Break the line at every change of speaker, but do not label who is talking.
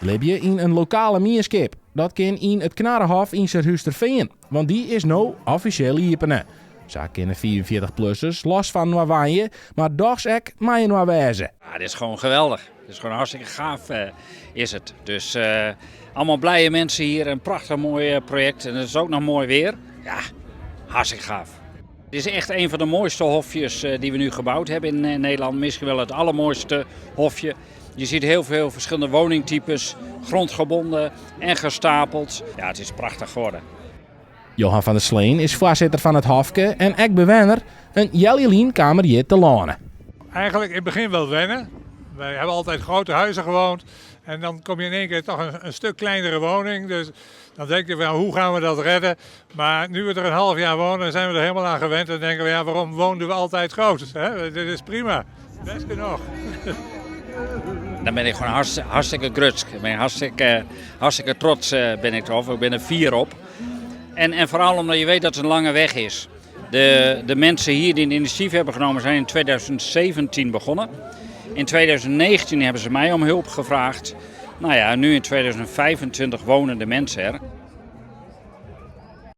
Libje in een lokale mierskip. Dat kan in het Knarrenhof in Serhuisterveen, want die is nou officieel iepen. Zo kunnen 44-plussers los van Noorwanje, maar dochs ook mij naar wezen.
Ja, dit is gewoon geweldig. Het is gewoon hartstikke gaaf is het. Dus allemaal blije mensen hier, een prachtig mooi project en het is ook nog mooi weer. Ja, hartstikke gaaf. Dit is echt een van de mooiste hofjes die we nu gebouwd hebben in Nederland. Misschien wel het allermooiste hofje. Je ziet heel veel verschillende woningtypes, grondgebonden en gestapeld. Ja, het is prachtig geworden.
Johan van der Sleen is voorzitter van het hofke en ik bewoner een Jeljelien kamer hier te lonen.
Eigenlijk in het begin wel wennen. Wij hebben altijd grote huizen gewoond. En dan kom je in één keer toch een stuk kleinere woning. Dus dan denk je van hoe gaan we dat redden. Maar nu we er een half jaar wonen zijn we er helemaal aan gewend. En denken we ja, waarom woonden we altijd groot? Hè? Dit is prima. Best genoeg.
Dan ben ik gewoon hartstikke grutsk. Ik ben hartstikke trots ben ik erover. Ik ben er fier op. En vooral omdat je weet dat het een lange weg is. De mensen hier die het initiatief hebben genomen zijn in 2017 begonnen. In 2019 hebben ze mij om hulp gevraagd. Nou ja, nu in 2025 wonen de mensen er.